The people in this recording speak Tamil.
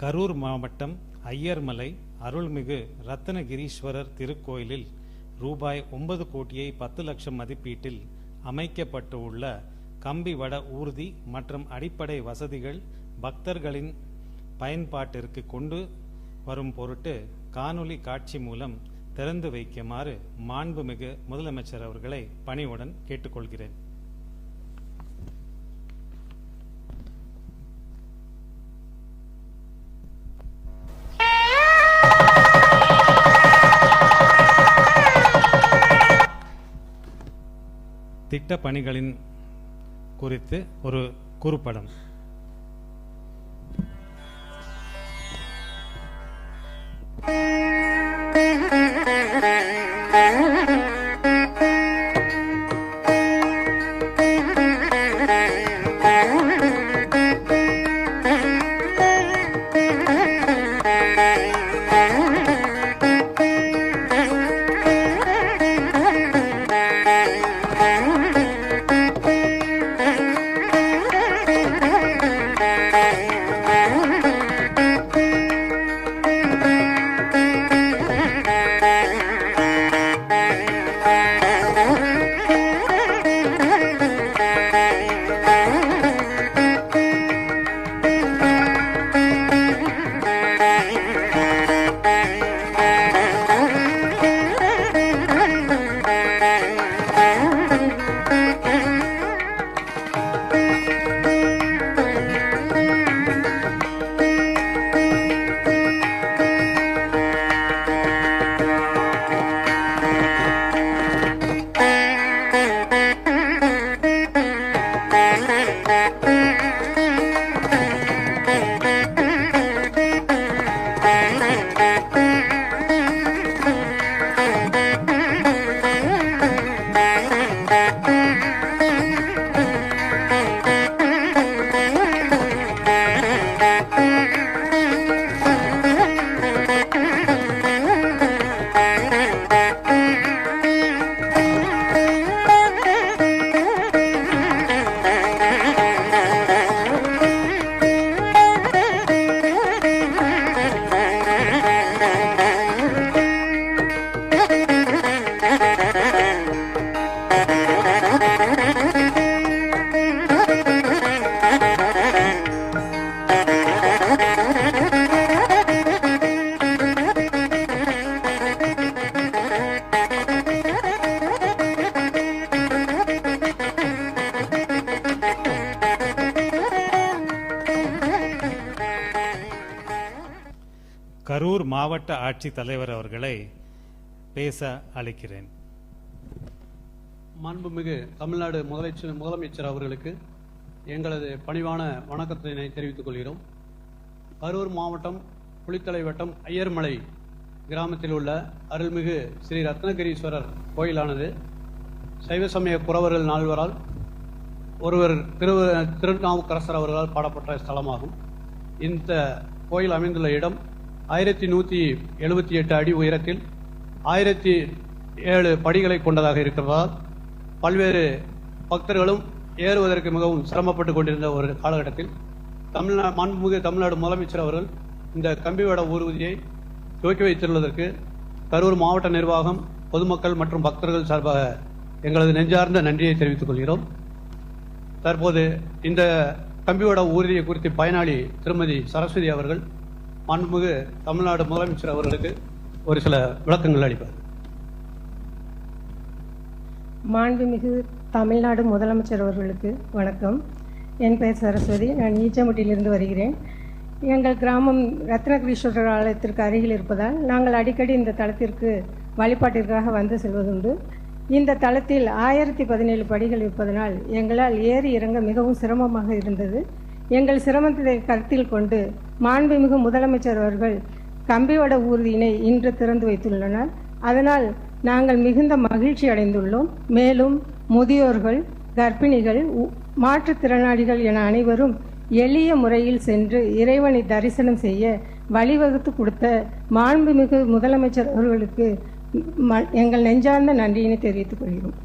கரூர் மாவட்டம் ஐயர்மலை அருள்மிகு ரத்னகிரீஸ்வரர் திருக்கோயிலில் ரூபாய் 9 கோடியே 10 லட்சம் மதிப்பீட்டில் அமைக்கப்பட்டுள்ள கம்பி வட ஊர்தி மற்றும் அடிப்படை வசதிகள் பக்தர்களின் பயன்பாட்டிற்கு கொண்டு வரும் பொருட்டு காணொலி காட்சி மூலம் திறந்து வைக்குமாறு மாண்புமிகு முதலமைச்சர் அவர்களை பணிவுடன் கேட்டுக்கொள்கிறேன். திட்ட பணிகளின் குறித்து ஒரு குறுப்படம். கரூர் மாவட்ட ஆட்சித் தலைவர் அவர்களை பேச அழைக்கிறேன். மாண்புமிகு தமிழ்நாடு முதலமைச்சர் அவர்களுக்கு எங்களது பணிவான வணக்கத்தினை தெரிவித்துக் கொள்கிறோம். கரூர் மாவட்டம் புலித்தலை வட்டம் ஐயர்மலை கிராமத்தில் உள்ள அருள்மிகு ஸ்ரீ ரத்னகிரீஸ்வரர் கோயிலானது சைவ சமய குறவர்கள் நால்வரால் ஒருவர் திருநாவுக்கரசர் அவர்களால் பாடப்பட்ட ஸ்தலமாகும். இந்த கோயில் அமைந்துள்ள இடம் 1178 அடி உயரத்தில் 1007 படிகளை கொண்டதாக இருக்கிறதால் பல்வேறு பக்தர்களும் ஏறுவதற்கு மிகவும் சிரமப்பட்டுக் கொண்டிருந்த ஒரு காலகட்டத்தில் மாண்புமிகு தமிழ்நாடு முதலமைச்சர் அவர்கள் இந்த கம்பிவட ஊர்வதியை துவக்கி வைத்துள்ளதற்கு கரூர் மாவட்ட நிர்வாகம், பொதுமக்கள் மற்றும் பக்தர்கள் சார்பாக எங்களது நெஞ்சார்ந்த நன்றியை தெரிவித்துக் கொள்கிறோம். தற்போது இந்த கம்பிவட ஊர்தியை குறித்து பயனாளி திருமதி சரஸ்வதி அவர்கள் மாண்புமிகு தமிழ்நாடு முதலமைச்சர் அவர்களுக்கு ஒரு சில விளக்கங்கள் அளிப்பார். மாண்புமிகு தமிழ்நாடு முதலமைச்சர் அவர்களுக்கு வணக்கம். என் பெயர் சரஸ்வதி. நான் ஈச்சம்பட்டியிலிருந்து வருகிறேன். எங்கள் கிராமம் ரத்னகிரீஸ்வரர் ஆலயத்திற்கு அருகில் இருப்பதால் நாங்கள் அடிக்கடி இந்த தலத்திற்கு வழிபாட்டிற்காக வந்து செல்வதுண்டு. இந்த தலத்தில் 1017 படிகள் இருப்பதனால் எங்களால் ஏறி இறங்க மிகவும் சிரமமாக இருந்தது. எங்கள் சிரமத்தை கருத்தில் கொண்டு மாண்புமிகு முதலமைச்சர் அவர்கள் கம்பிவட ஊர்தியினை இன்று திறந்து வைத்துள்ளனர். அதனால் நாங்கள் மிகுந்த மகிழ்ச்சி அடைந்துள்ளோம். மேலும் முதியோர்கள், கர்ப்பிணிகள், மாற்றுத்திறனாளிகள் என அனைவரும் எளிய முறையில் சென்று இறைவனை தரிசனம் செய்ய வழிவகுத்து கொடுத்த மாண்புமிகு முதலமைச்சர் அவர்களுக்கு எங்கள் நெஞ்சார்ந்த நன்றியினை தெரிவித்துக் கொள்கிறோம்.